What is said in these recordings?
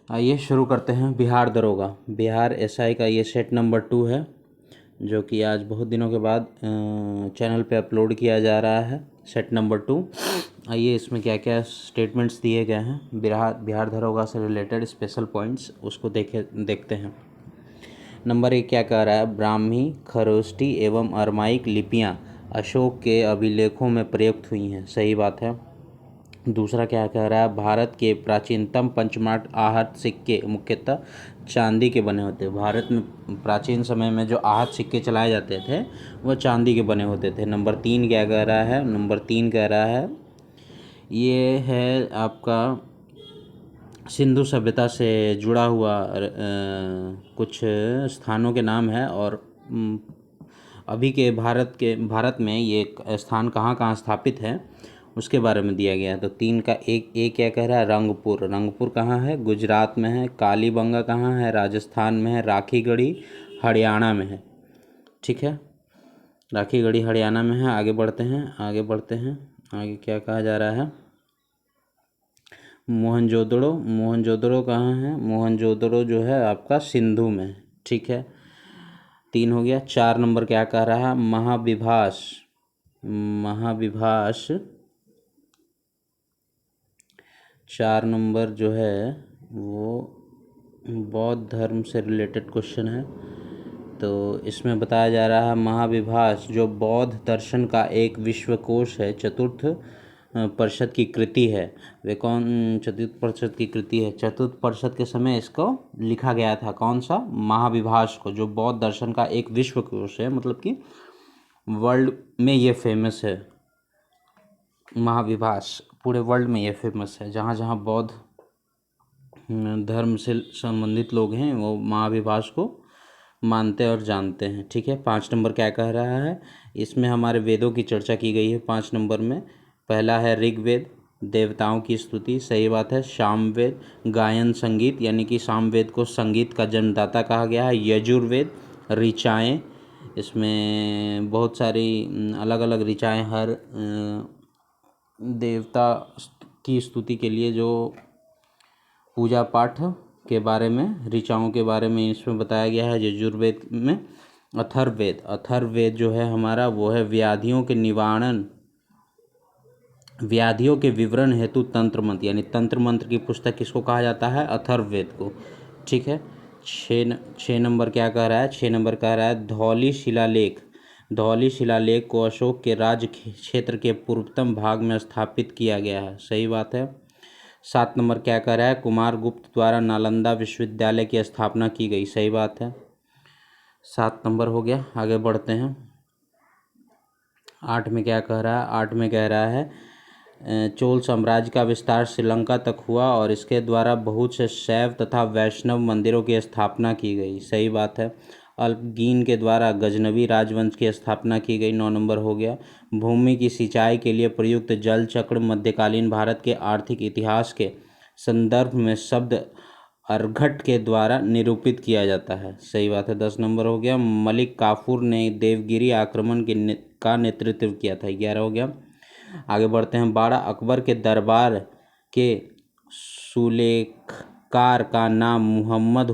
आइए शुरू करते हैं। बिहार दरोगा, बिहार एसआई का ये सेट नंबर 2 है, जो कि आज बहुत दिनों के बाद चैनल पे अपलोड किया जा रहा है। Set number 2। आइए इसमें क्या क्या स्टेटमेंट्स दिए गए हैं बिहार दरोगा से रिलेटेड स्पेशल पॉइंट्स, उसको देखते हैं। नंबर 1 क्या कह रहा है? ब्राह्मी, खरोष्टी एवं अरमाइक लिपियाँ अशोक के अभिलेखों में प्रयुक्त हुई हैं। सही बात है। दूसरा क्या कह रहा है? भारत के प्राचीनतम पंचमांक आहत सिक्के मुख्यतः चांदी के बने होते हैं। भारत में प्राचीन समय में जो आहत सिक्के चलाए जाते थे वह चांदी के बने होते थे। नंबर 3 क्या कह रहा है? नंबर 3 कह रहा है ये है आपका सिंधु सभ्यता से जुड़ा हुआ कुछ स्थानों के नाम है, और अभी के भारत में ये स्थान कहाँ कहाँ स्थापित है उसके बारे में दिया गया है। तो 3 का एक क्या कह रहा है? रंगपुर। रंगपुर कहाँ है? गुजरात में है। कालीबंगा कहाँ है? राजस्थान में है। राखीगढ़ी हरियाणा में है। ठीक है, राखीगढ़ी हरियाणा में है। आगे बढ़ते हैं। आगे क्या कहा जा रहा है? मोहनजोदड़ो। मोहनजोदड़ो कहाँ है? मोहनजोदड़ो जो है आपका सिंधु में है। ठीक है, 3 हो गया। 4 नंबर क्या कह रहा है? महाविभास। महाविभास 4 नंबर जो है वो बौद्ध धर्म से रिलेटेड क्वेश्चन है। तो इसमें बताया जा रहा है महाविभास जो बौद्ध दर्शन का एक विश्वकोश है, चतुर्थ परिषद की कृति है। वे कौन चतुर्थ परिषद की कृति है? चतुर्थ परिषद के समय इसको लिखा गया था। कौन सा? महाविभास को, जो बौद्ध दर्शन का एक विश्वकोश है, मतलब कि वर्ल्ड में ये फेमस है। महाविभास पूरे वर्ल्ड में ये फेमस है। जहाँ जहाँ बौद्ध धर्म से संबंधित लोग हैं वो महाविभास को मानते और जानते हैं। ठीक है, 5 नंबर क्या कह रहा है? इसमें हमारे वेदों की चर्चा की गई है 5 नंबर में। पहला है ऋग्वेद, देवताओं की स्तुति। सही बात है। सामवेद, गायन संगीत, यानी कि सामवेद को संगीत का जन्मदाता कहा गया है। यजुर्वेद, ऋचाएँ, इसमें बहुत सारी अलग अलग ऋचाएँ हर देवता की स्तुति के लिए जो पूजा पाठ के बारे में, ऋचाओं के बारे में इसमें बताया गया है। यजुर्वेद में अथर्ववेद। अथर्ववेद जो है हमारा वो है व्याधियों के निवारण, व्याधियों के विवरण हेतु तंत्र मंत्र, यानी तंत्र मंत्र की पुस्तक किसको कहा जाता है? अथर्ववेद को। ठीक है, 6 नंबर क्या कह रहा है? 6 नंबर कह रहा है धौली शिलालेख। धौली शिलालेख को अशोक के राज्य क्षेत्र के पूर्वतम भाग में स्थापित किया गया है। सही बात है। 7 नंबर क्या कह रहा है? कुमार गुप्त द्वारा नालंदा विश्वविद्यालय की स्थापना की गई। सही बात है। 7 नंबर हो गया। आगे बढ़ते हैं। 8 में क्या कह रहा है? 8 में कह रहा है चोल साम्राज्य का विस्तार श्रीलंका तक हुआ और इसके द्वारा बहुत से शैव तथा वैष्णव मंदिरों की स्थापना की गई। सही बात है। अल्पगीन के द्वारा गजनवी राजवंश की स्थापना की गई। 9 नंबर हो गया। भूमि की सिंचाई के लिए प्रयुक्त जल चक्र मध्यकालीन भारत के आर्थिक इतिहास के संदर्भ में शब्द अर्घट के द्वारा निरूपित किया जाता है। सही बात है। 10 नंबर हो गया। मलिक काफूर ने देवगिरी आक्रमण का नेतृत्व किया था। 11 हो गया। आगे बढ़ते हैं। 12 अकबर के दरबार के सुलेखकार का नाम मोहम्मद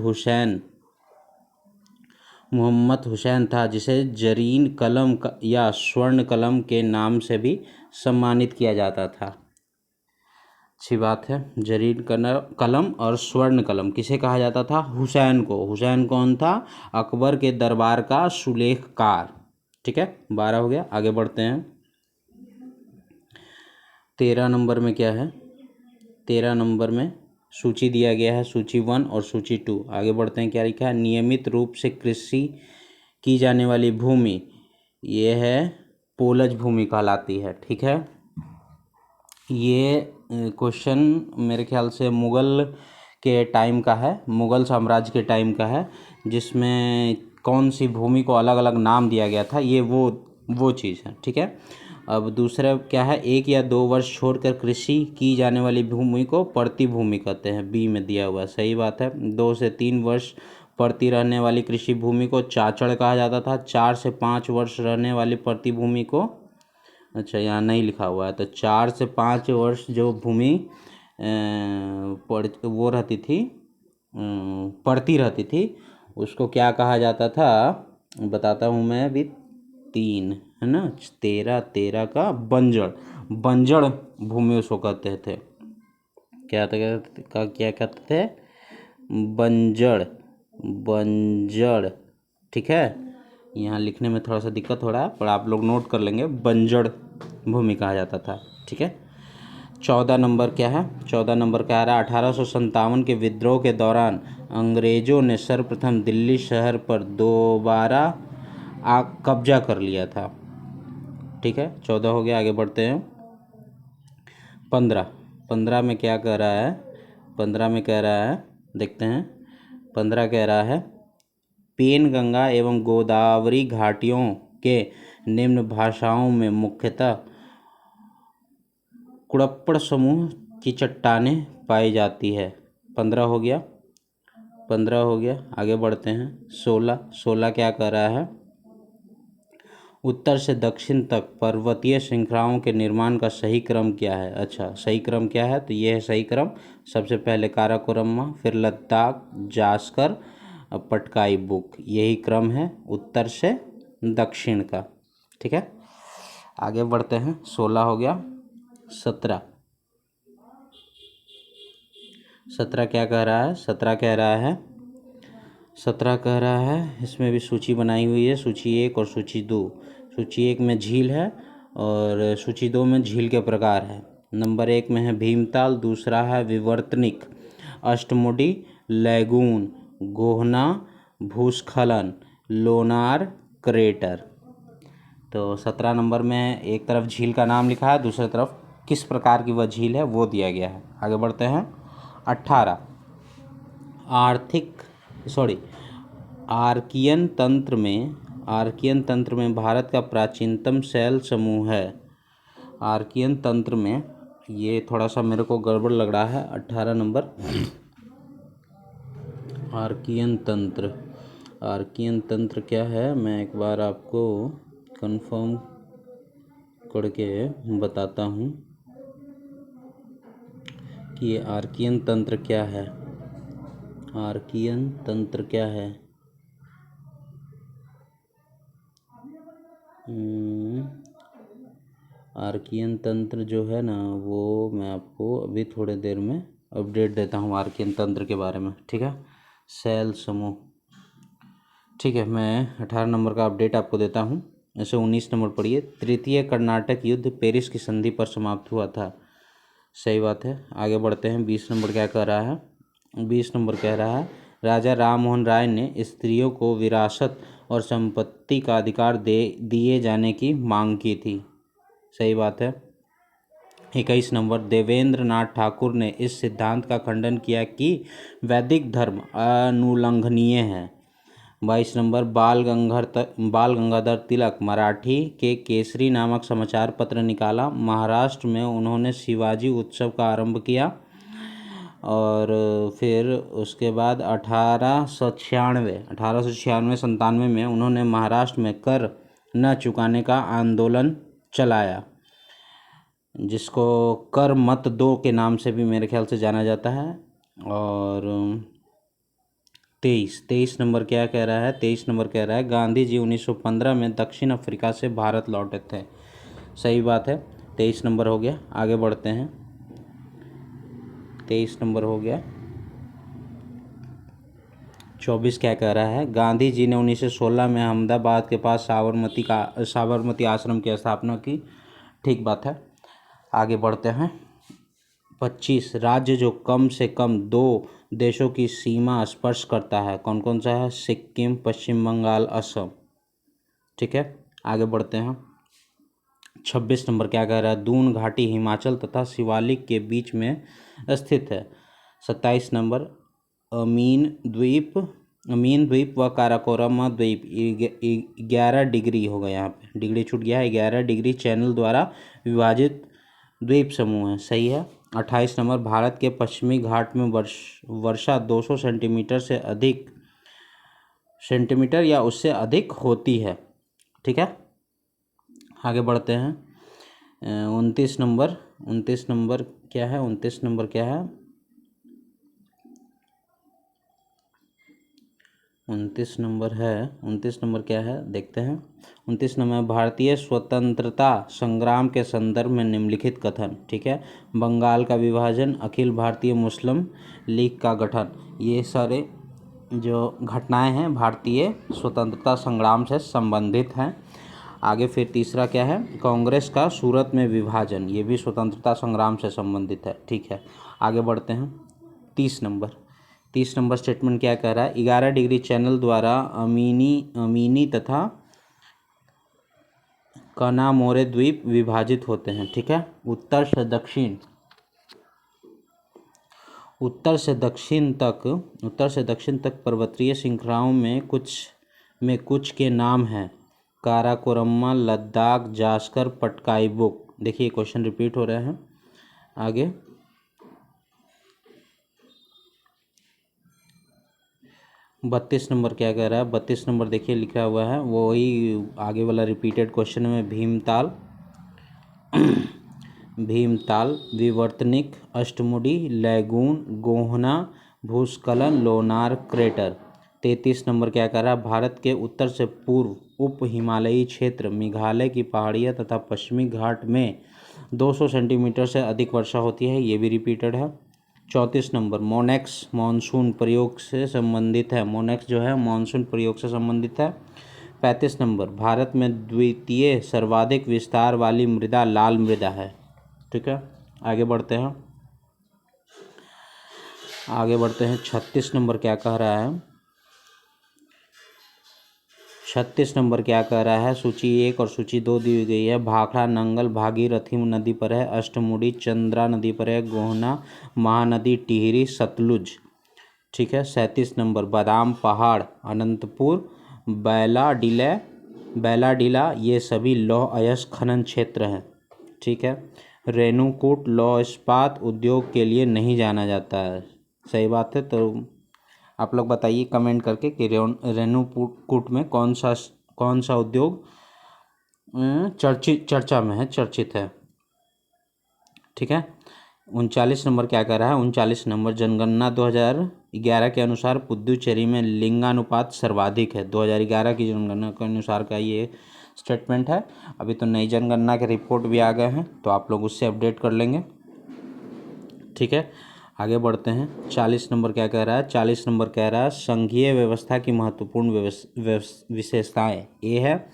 हुसैन था, जिसे जरीन कलम या स्वर्ण कलम के नाम से भी सम्मानित किया जाता था। अच्छी बात है। जरीन कलम और स्वर्ण कलम किसे कहा जाता था? हुसैन को। हुसैन कौन था? अकबर के दरबार का सुलेखकार। ठीक है, 12 हो गया। आगे बढ़ते हैं। 13 नंबर में क्या है? 13 नंबर में सूची दिया गया है, सूची 1 और सूची 2। आगे बढ़ते हैं। क्या लिखा है? नियमित रूप से कृषि की जाने वाली भूमि ये है पोलज भूमि कहलाती है। ठीक है, ये क्वेश्चन मेरे ख्याल से मुग़ल के टाइम का है, मुग़ल साम्राज्य के टाइम का है, जिसमें कौन सी भूमि को अलग अलग नाम दिया गया था, ये वो चीज़ है। ठीक है, अब दूसरा क्या है? 1 या 2 वर्ष छोड़कर कृषि की जाने वाली भूमि को पड़ती भूमि कहते हैं। बी में दिया हुआ। सही बात है। 2 से 3 वर्ष पड़ती रहने वाली कृषि भूमि को चाचड़ कहा जाता था। 4 से 5 वर्ष रहने वाली पड़ती भूमि को, अच्छा यहाँ नहीं लिखा हुआ है, तो 4 से 5 वर्ष जो भूमि वो रहती थी पड़ती रहती थी उसको क्या कहा जाता था, बताता हूँ मैं अभी। 3 है ना, 13 का बंजड़ भूमि उसको कहते थे। क्या कहते थे? बंजड़, बंजड़। ठीक है, यहाँ लिखने में थोड़ा सा दिक्कत हो रहा है पर आप लोग नोट कर लेंगे, बंजड़ भूमि कहा जाता था। ठीक है, 14 नंबर क्या है? 14 नंबर क्या आ रहा है? 1857 के विद्रोह के दौरान अंग्रेजों ने सर्वप्रथम दिल्ली शहर पर दोबारा कब्जा कर लिया था। ठीक है, 14 हो गया, आगे बढ़ते हैं। 15 में क्या कह रहा है? 15 में कह रहा है, देखते हैं। 15 कह रहा है, पेन गंगा एवं गोदावरी घाटियों के निम्न भाषाओं में मुख्यतः कुड़प्पड़ समूह की चट्टानें पाई जाती है। 15 हो गया, 15 हो गया, आगे बढ़ते हैं। 16 क्या कह रहा है? उत्तर से दक्षिण तक पर्वतीय श्रृंखलाओं के निर्माण का सही क्रम क्या है? अच्छा, सही क्रम क्या है? तो ये है सही क्रम। सबसे पहले काराकोरम, फिर लद्दाख, जास्कर, पटकाई बुक, यही क्रम है उत्तर से दक्षिण का। ठीक है, आगे बढ़ते हैं। 16 हो गया। 17 क्या कह रहा है? 17 कह रहा है, 17 कह रहा है, इसमें भी सूची बनाई हुई है, सूची 1 और सूची 2। सूची 1 में झील है और सूची 2 में झील के प्रकार है। नंबर 1 में है भीमताल, दूसरा है विवर्तनिक, अष्टमुडी, लैगून, गोहना, भूस्खलन, लोनार, क्रेटर। तो 17 नंबर में एक तरफ झील का नाम लिखा है, दूसरी तरफ किस प्रकार की वह झील है वो दिया गया है। आगे बढ़ते हैं। 18 आर्कियन तंत्र में भारत का प्राचीनतम शैल समूह है। आर्कियन तंत्र में, ये थोड़ा सा मेरे को गड़बड़ लग रहा है। 18 नंबर आर्कियन तंत्र क्या है, मैं एक बार आपको कंफर्म करके बताता हूँ कि ये आर्कियन तंत्र क्या है। आर्कियन तंत्र क्या है? आर्कियन तंत्र जो है ना, वो मैं आपको अभी थोड़ी देर में अपडेट देता हूँ आर्कियन तंत्र के बारे में। ठीक है, शैल समूह। ठीक है, मैं 18 नंबर का अपडेट आपको देता हूँ। ऐसे 19 नंबर पढ़िए। तृतीय कर्नाटक युद्ध पेरिस की संधि पर समाप्त हुआ था। सही बात है, आगे बढ़ते हैं। 20 नंबर क्या कह रहा है? 20 नंबर कह रहा है, राजा राम मोहन राय ने स्त्रियों को विरासत और संपत्ति का अधिकार दिए जाने की मांग की थी। सही बात है। 21 नंबर, देवेंद्र नाथ ठाकुर ने इस सिद्धांत का खंडन किया कि वैदिक धर्म अनुल्लंघनीय है। 22 नंबर, बाल गंगाधर तिलक मराठी के केसरी नामक समाचार पत्र निकाला। महाराष्ट्र में उन्होंने शिवाजी उत्सव का आरंभ किया। और फिर उसके बाद 1896 में उन्होंने महाराष्ट्र में कर न चुकाने का आंदोलन चलाया, जिसको कर मत दो के नाम से भी मेरे ख्याल से जाना जाता है। और 23 नंबर क्या कह रहा है? 23 नंबर कह रहा है, गांधी जी 1915 में दक्षिण अफ्रीका से भारत लौटे थे। सही बात है, 23 नंबर हो गया। आगे बढ़ते हैं। 23 नंबर हो गया। 24 क्या कह रहा है? गांधी जी ने 1916 में अहमदाबाद के पास साबरमती आश्रम की स्थापना की। ठीक बात है, आगे बढ़ते हैं। 25 राज्य जो कम से कम 2 देशों की सीमा स्पर्श करता है, कौन कौन सा है? सिक्किम, पश्चिम बंगाल, असम। ठीक है, आगे बढ़ते हैं। 26 नंबर क्या कह रहा है? दून घाटी हिमाचल तथा शिवालिक के बीच में स्थित है। 27 नंबर, अमीन द्वीप व काराकोरम द्वीप 11 डिग्री होगा, यहाँ पे डिग्री छूट गया है। 11 डिग्री चैनल द्वारा विभाजित द्वीप समूह है। सही है। 28 नंबर, भारत के पश्चिमी घाट में वर्षा 200 सेंटीमीटर या उससे अधिक होती है। ठीक है, आगे बढ़ते हैं। 29 नंबर क्या है? 29 नंबर क्या है? 29 नंबर क्या है देखते हैं। 29 नंबर, भारतीय स्वतंत्रता संग्राम के संदर्भ में निम्नलिखित कथन। ठीक है, बंगाल का विभाजन, अखिल भारतीय मुस्लिम लीग का गठन, ये सारे जो घटनाएं हैं भारतीय स्वतंत्रता संग्राम से संबंधित हैं। आगे फिर तीसरा क्या है, कांग्रेस का सूरत में विभाजन, ये भी स्वतंत्रता संग्राम से संबंधित है। ठीक है, आगे बढ़ते हैं। 30 नंबर स्टेटमेंट क्या कह रहा है, 11 डिग्री चैनल द्वारा अमीनी तथा कनामोरे द्वीप विभाजित होते हैं। ठीक है, उत्तर से दक्षिण तक पर्वतीय श्रृंखलाओं में कुछ के नाम हैं, काराकोरम, लद्दाख, जास्कर, पटकाई बुक। देखिए क्वेश्चन रिपीट हो रहे हैं। आगे 32 नंबर क्या कह रहा है, 32 नंबर देखिए लिखा हुआ है, वही आगे वाला रिपीटेड क्वेश्चन में भीमताल, विवर्तनिक, अष्टमुडी, लैगून, गोहना, भूस्खलन, लोनार क्रेटर। 33 नंबर क्या कह रहा है, भारत के उत्तर से पूर्व उप हिमालयी क्षेत्र, मेघालय की पहाड़ियाँ तथा पश्चिमी घाट में 200 सेंटीमीटर से अधिक वर्षा होती है, ये भी रिपीटेड है। 34 नंबर, मोनेक्स मानसून प्रयोग से संबंधित है, मोनेक्स जो है मानसून प्रयोग से संबंधित है। 35 नंबर, भारत में द्वितीय सर्वाधिक विस्तार वाली मृदा लाल मृदा है। ठीक है, आगे बढ़ते हैं। 36 नंबर क्या कह रहा है, 36 नंबर क्या कह रहा है, सूची 1 और सूची 2 दी गई है। भाखड़ा नंगल भागीरथी नदी पर है, अष्टमुडी चंद्रा नदी पर है, गोहना महानदी, टिहरी सतलुज। ठीक है, 37 नंबर, बादाम पहाड़, अनंतपुर, बैलाडीला ये सभी लौह अयस्क खनन क्षेत्र हैं। ठीक है, रेणुकूट लौह इस्पात उद्योग के लिए नहीं जाना जाता है, सही बात है। तो आप लोग बताइए कमेंट करके कि रेणुकूट में कौन सा उद्योग चर्चित है। ठीक है, 39 नंबर क्या कह रहा है, 39 नंबर, जनगणना 2011 के अनुसार पुदुचेरी में लिंगानुपात सर्वाधिक है। 2011 की जनगणना के अनुसार का ये स्टेटमेंट है। अभी तो नई जनगणना के रिपोर्ट भी आ गए हैं, तो आप लोग उससे अपडेट कर लेंगे। ठीक है, आगे बढ़ते हैं। 40 नंबर क्या कह रहा है, 40 नंबर कह रहा है, संघीय व्यवस्था की महत्वपूर्ण विशेषताएं। ये है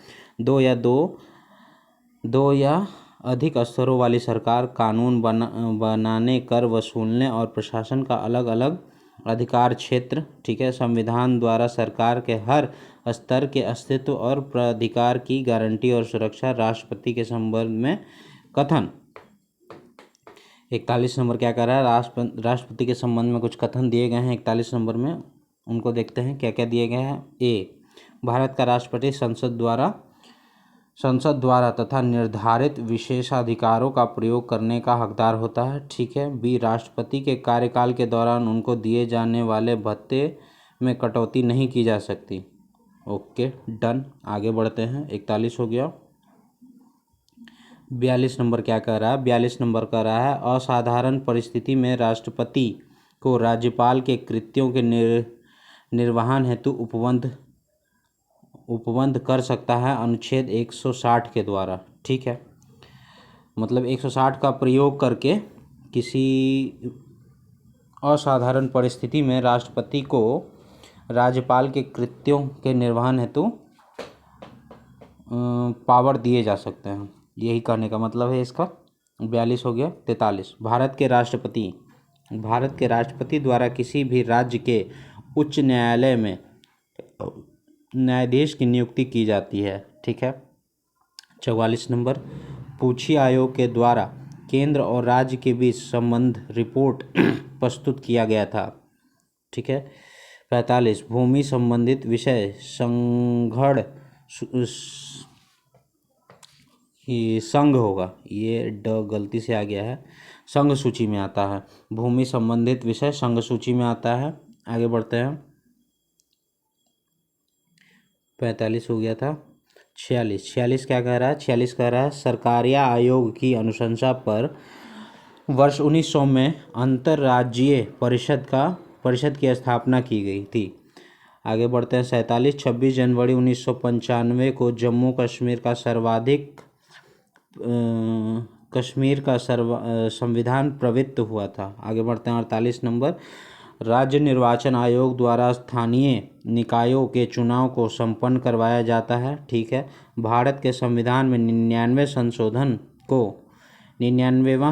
दो या अधिक स्तरों वाली सरकार, कानून बनाने, कर वसूलने और प्रशासन का अलग अलग अधिकार क्षेत्र। ठीक है, संविधान द्वारा सरकार के हर स्तर के अस्तित्व और प्राधिकार की गारंटी और सुरक्षा, राष्ट्रपति के संबंध में कथन। 41 नंबर क्या कर रहा है, राष्ट्रपति के संबंध में कुछ कथन दिए गए हैं 41 नंबर में, उनको देखते हैं क्या क्या दिए गए हैं। ए, भारत का राष्ट्रपति संसद द्वारा तथा निर्धारित विशेषाधिकारों का प्रयोग करने का हकदार होता है। ठीक है, बी, राष्ट्रपति के कार्यकाल के दौरान उनको दिए जाने वाले भत्ते में कटौती नहीं की जा सकती। Okay, done. आगे बढ़ते हैं, 41 हो गया। 42 नंबर क्या कह रहा है, 42 नंबर कह रहा है, असाधारण परिस्थिति में राष्ट्रपति को राज्यपाल के कृत्यों के निर्वहन हेतु उपबंध कर सकता है अनुच्छेद 160 के द्वारा। ठीक है, मतलब 160 का प्रयोग करके किसी असाधारण परिस्थिति में राष्ट्रपति को राज्यपाल के कृत्यों के निर्वहन हेतु पावर दिए जा सकते हैं, यही कहने का मतलब है इसका। 42 हो गया। 43, भारत के राष्ट्रपति द्वारा किसी भी राज्य के उच्च न्यायालय में न्यायाधीश की नियुक्ति की जाती है। ठीक है, 44 नंबर, पूछी आयोग के द्वारा केंद्र और राज्य के बीच संबंध रिपोर्ट प्रस्तुत किया गया था। ठीक है, 45, भूमि संबंधित विषय संघ होगा, ये गलती से आ गया है, संघ सूची में आता है। भूमि संबंधित विषय संघ सूची में आता है। आगे बढ़ते हैं, 45 हो गया था। 46 क्या कह रहा है, 46 कह रहा है, सरकारिया आयोग की अनुशंसा पर वर्ष 1900 में अंतर्राज्यीय परिषद की स्थापना की गई थी। आगे बढ़ते हैं। 26 जनवरी 1995 को जम्मू कश्मीर का संविधान प्रवित्त हुआ था। आगे बढ़ते हैं। 48 नंबर, राज्य निर्वाचन आयोग द्वारा स्थानीय निकायों के चुनाव को संपन्न करवाया जाता है। ठीक है। भारत के संविधान में 99वां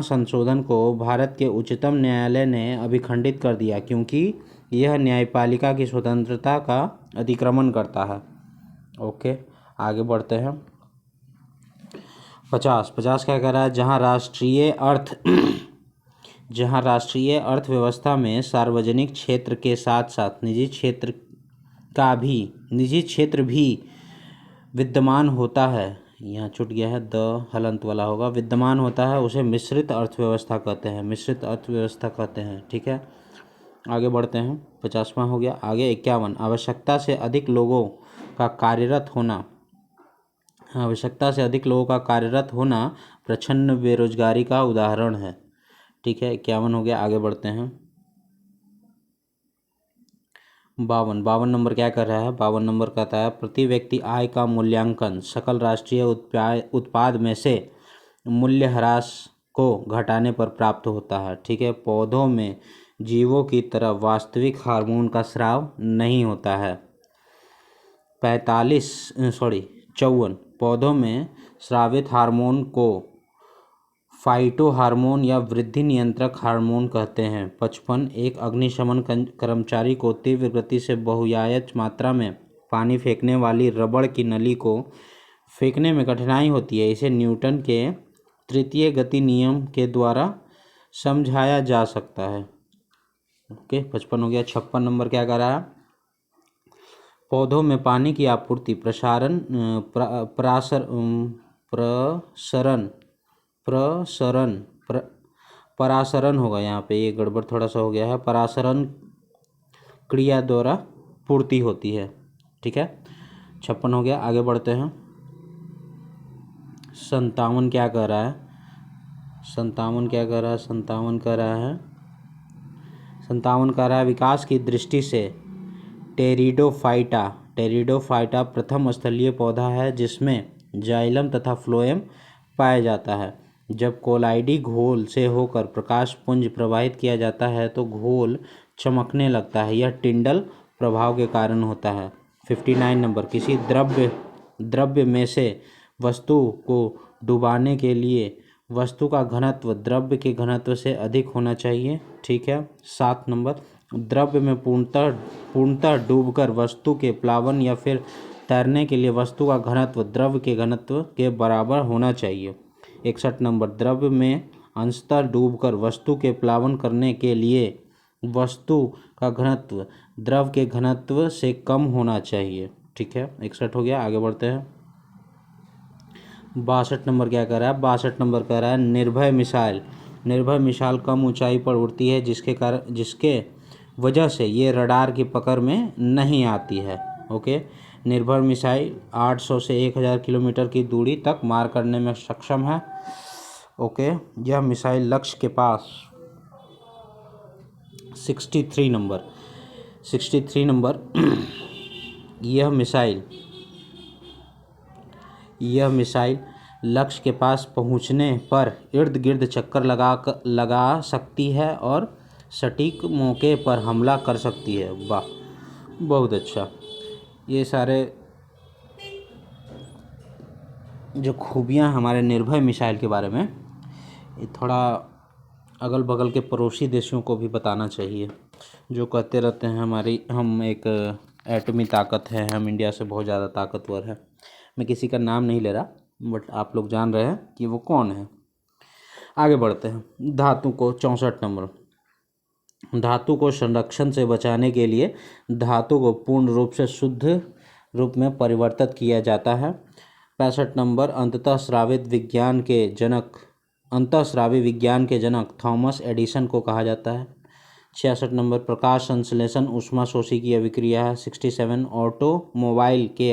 संशोधन को भारत के उच्चतम न्यायालय ने अभिखंडित कर दिया, क्योंकि यह न्यायपालिका की स्वतंत्रता का अतिक्रमण करता है। ओके, आगे बढ़ते हैं। 50 क्या कह रहा है? जहां राष्ट्रीय अर्थव्यवस्था में सार्वजनिक क्षेत्र के साथ साथ निजी क्षेत्र भी विद्यमान होता है। यहाँ छूट गया है, द हलंत वाला होगा। विद्यमान होता है, उसे मिश्रित अर्थव्यवस्था कहते हैं। ठीक है, आगे बढ़ते हैं। 50वां हो गया। आगे 51, आवश्यकता से अधिक लोगों का कार्यरत होना प्रच्छन्न बेरोजगारी का उदाहरण है। ठीक है, 51 हो गया। आगे बढ़ते हैं। 52 नंबर क्या कर रहा है? 52 नंबर कहता है, प्रति व्यक्ति आय का मूल्यांकन सकल राष्ट्रीय उत्पाद में से मूल्यह्रास को घटाने पर प्राप्त होता है। ठीक है। पौधों में जीवों की तरह वास्तविक हार्मोन का स्राव नहीं होता है। 54, पौधों में स्रावित हार्मोन को फाइटो हार्मोन या वृद्धि नियंत्रक हार्मोन कहते हैं। 55, एक अग्निशमन कर्मचारी को तीव्र गति से बहुआयात मात्रा में पानी फेंकने वाली रबड़ की नली को फेंकने में कठिनाई होती है। इसे न्यूटन के तृतीय गति नियम के द्वारा समझाया जा सकता है। ओके, 55 हो गया। 56 नंबर क्या कर रहा है? पौधों में पानी की आपूर्ति परासरण होगा। यहाँ पे ये गड़बड़ थोड़ा सा हो गया है। परासरण क्रिया द्वारा पूर्ति होती है। ठीक है, 56 हो गया। आगे बढ़ते हैं। 57 क्या कह रहा है? 57 कह रहा है विकास की दृष्टि से टेरिडोफाइटा प्रथम स्थलीय पौधा है जिसमें जाइलम तथा फ्लोएम पाया जाता है। जब कोलाइडी घोल से होकर प्रकाश पुंज प्रवाहित किया जाता है तो घोल चमकने लगता है। यह टिंडल प्रभाव के कारण होता है। 59 नंबर, किसी द्रव्य में से वस्तु को डुबाने के लिए वस्तु का घनत्व द्रव्य के घनत्व से अधिक होना चाहिए। ठीक है। 7 नंबर, द्रव्य में पूर्णतः डूबकर वस्तु के प्लावन या फिर तैरने के लिए वस्तु का घनत्व द्रव्य के घनत्व के बराबर होना चाहिए। 61 नंबर, द्रव्य में अंशतः डूबकर वस्तु के प्लावन करने के लिए वस्तु का घनत्व द्रव्य के घनत्व से कम होना चाहिए। ठीक है, 61 हो गया। आगे बढ़ते हैं। 62 नंबर क्या कह रहा है? 62 नंबर कह रहा है निर्भय मिसाइल कम ऊंचाई पर उड़ती है जिसके वजह से ये रडार की पकड़ में नहीं आती है। ओके, निर्भय मिसाइल 800 से 1000 किलोमीटर की दूरी तक मार करने में सक्षम है। ओके, यह मिसाइल लक्ष्य के पास 63 नंबर यह मिसाइल लक्ष्य के पास पहुंचने पर इर्द गिर्द चक्कर लगा सकती है और सटीक मौके पर हमला कर सकती है। वाह, बहुत अच्छा। ये सारे जो खूबियाँ हमारे निर्भय मिसाइल के बारे में, ये थोड़ा अगल बगल के पड़ोसी देशों को भी बताना चाहिए, जो कहते रहते हैं हम एक एटमी ताकत है, हम इंडिया से बहुत ज़्यादा ताकतवर है। मैं किसी का नाम नहीं ले रहा, बट आप लोग जान रहे हैं कि वो कौन है। आगे बढ़ते हैं। धातु को 64 नंबर, धातु को संरक्षण से बचाने के लिए धातु को पूर्ण रूप से शुद्ध रूप में परिवर्तित किया जाता है। 65 नंबर, अंतःस्रावी विज्ञान के जनक थॉमस एडिसन को कहा जाता है। 66 नंबर, प्रकाश संश्लेषण ऊष्माशोषी की अभिक्रिया है। 67, ऑटोमोबाइल के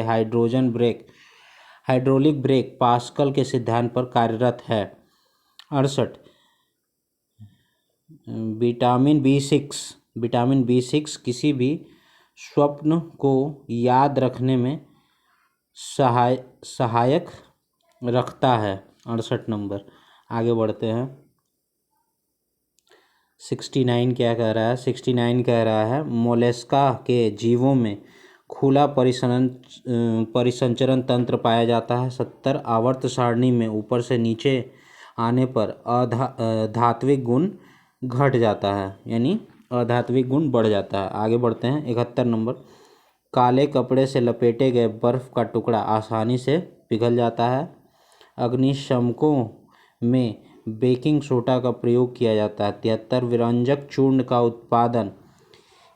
हाइड्रोलिक ब्रेक पास्कल के सिद्धांत पर कार्यरत है। 68, विटामिन बी सिक्स किसी भी स्वप्न को याद रखने में सहायक रखता है। 68 नंबर। आगे बढ़ते हैं। 69 क्या कह रहा है? 69 कह रहा है मोलस्का के जीवों में खुला परिसंचरण तंत्र पाया जाता है। 70 आवर्त सारणी में ऊपर से नीचे आने पर धात्विक गुण घट जाता है, यानी अधात्विक गुण बढ़ जाता है। आगे बढ़ते हैं। 71 नंबर। काले कपड़े से लपेटे गए बर्फ का टुकड़ा आसानी से पिघल जाता है। अग्निशमकों में बेकिंग सोडा का प्रयोग किया जाता है। 73 विरंजक चूर्ण का उत्पादन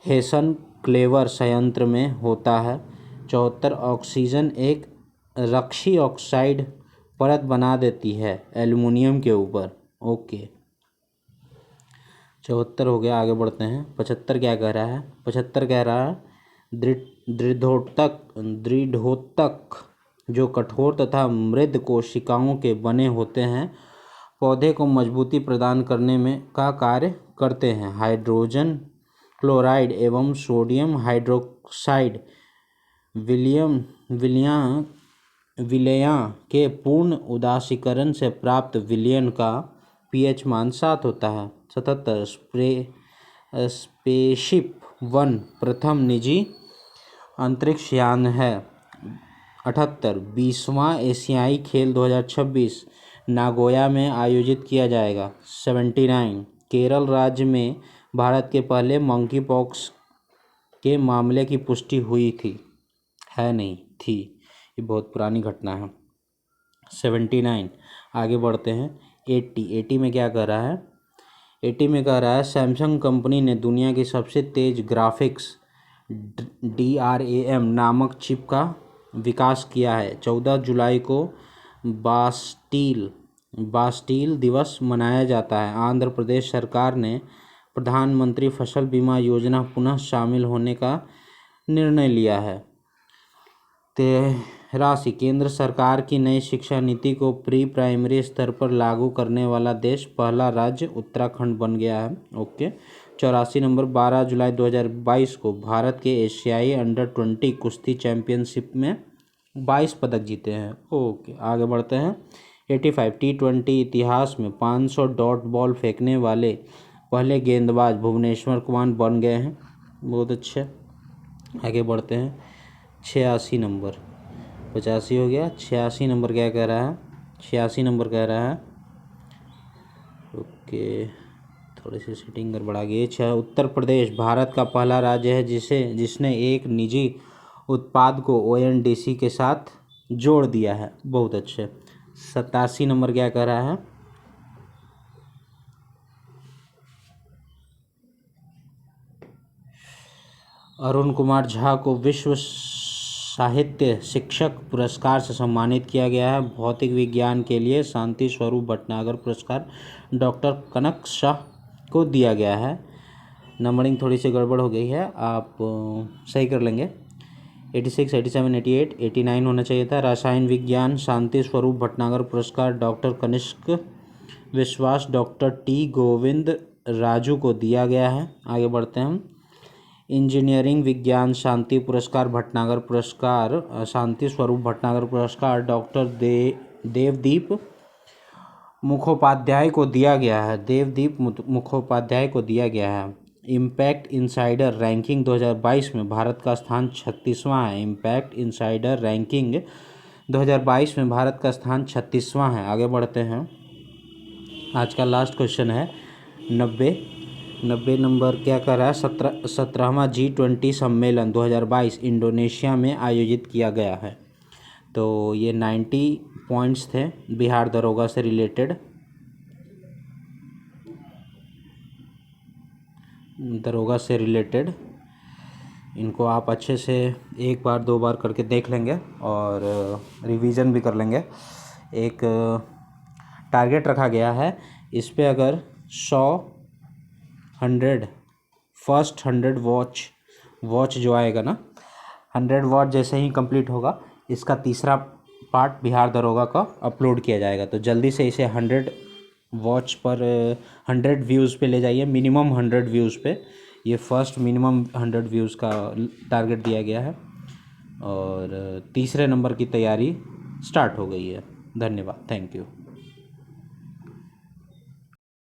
हेसन क्लेवर संयंत्र में होता है। 74 ऑक्सीजन एक रक्षी ऑक्साइड परत बना देती है एल्युमिनियम के ऊपर। ओके, 74 हो गया। आगे बढ़ते हैं। 75 क्या कह रहा है? 75 कह रहा है दृढ़ोत्तक जो कठोर तथा मृद कोशिकाओं के बने होते हैं, पौधे को मजबूती प्रदान करने में का कार्य करते हैं। हाइड्रोजन क्लोराइड एवं सोडियम हाइड्रोक्साइड विलयन के पूर्ण उदासीकरण से प्राप्त विलयन का pH मान 7 होता है। 77 स्पेसशिप 1 प्रथम निजी अंतरिक्ष यान है। 78 20वां एशियाई खेल 2026 नागोया में आयोजित किया जाएगा। 79 केरल राज्य में भारत के पहले मंकी पॉक्स के मामले की पुष्टि हुई थी, है नहीं थी, ये बहुत पुरानी घटना है। 79। आगे बढ़ते हैं। 80 में क्या कह रहा है? 80 में कह रहा है सैमसंग कंपनी ने दुनिया की सबसे तेज ग्राफिक्स DRAM नामक चिप का विकास किया है। 14 जुलाई को बास्टील दिवस मनाया जाता है। आंध्र प्रदेश सरकार ने प्रधानमंत्री फसल बीमा योजना पुनः शामिल होने का निर्णय लिया है। 83 केंद्र सरकार की नई शिक्षा नीति को प्री प्राइमरी स्तर पर लागू करने वाला देश पहला राज्य उत्तराखंड बन गया है। ओके। 84 नंबर। 12 जुलाई 2022 को भारत के एशियाई अंडर 20 कुश्ती चैंपियनशिप में 22 पदक जीते हैं। ओके, आगे बढ़ते हैं। 85 T20 इतिहास में 500 डॉट बॉल फेंकने वाले पहले गेंदबाज भुवनेश्वर कुमार बन गए हैं। बहुत अच्छे। आगे बढ़ते हैं। 86 नंबर। 85 हो गया। 86 नंबर क्या कह रहा है? 86 नंबर कह रहा है, ओके थोड़ी सी सेटिंग गड़बड़ा गई। उत्तर प्रदेश भारत का पहला राज्य है जिसने एक निजी उत्पाद को ONDC के साथ जोड़ दिया है। बहुत अच्छे। 87 नंबर क्या कह रहा है? अरुण कुमार झा को विश्व साहित्य शिक्षक पुरस्कार से सम्मानित किया गया है। भौतिक विज्ञान के लिए शांति स्वरूप भटनागर पुरस्कार डॉक्टर कनक शाह को दिया गया है। नंबरिंग थोड़ी सी गड़बड़ हो गई है, आप सही कर लेंगे। 86, 87, 88, 89 होना चाहिए था। रसायन विज्ञान शांति स्वरूप भटनागर पुरस्कार डॉक्टर कनिष्क विश्वास डॉक्टर T गोविंद राजू को दिया गया है। आगे बढ़ते हैं हम। इंजीनियरिंग विज्ञान शांति पुरस्कार भटनागर पुरस्कार शांति स्वरूप भटनागर पुरस्कार डॉक्टर देवदीप मुखोपाध्याय को दिया गया है। देवदीप मुखोपाध्याय को दिया गया है। इम्पैक्ट इनसाइडर रैंकिंग 2022 में भारत का स्थान 36वां है। इम्पैक्ट इनसाइडर रैंकिंग 2022 में भारत का स्थान 36वां है। आगे बढ़ते हैं। आज का लास्ट क्वेश्चन है 90 नंबर क्या कर रहा है? 17वां G20 सम्मेलन 2022 इंडोनेशिया में आयोजित किया गया है। तो ये 90 पॉइंट्स थे बिहार दरोगा से रिलेटेड। इनको आप अच्छे से एक बार दो बार करके देख लेंगे और रिवीजन भी कर लेंगे। एक टारगेट रखा गया है, इस पे अगर 100 फर्स्ट 100 वॉच जो आएगा ना, 100 वॉच जैसे ही कंप्लीट होगा, इसका तीसरा पार्ट बिहार दरोगा का अपलोड किया जाएगा। तो जल्दी से इसे 100 वॉच पर 100 व्यूज़ पे ले जाइए, मिनिमम 100 व्यूज़ पे, ये फर्स्ट मिनिमम 100 व्यूज़ का टारगेट दिया गया है और तीसरे नंबर की तैयारी स्टार्ट हो गई है। धन्यवाद, थैंक यू।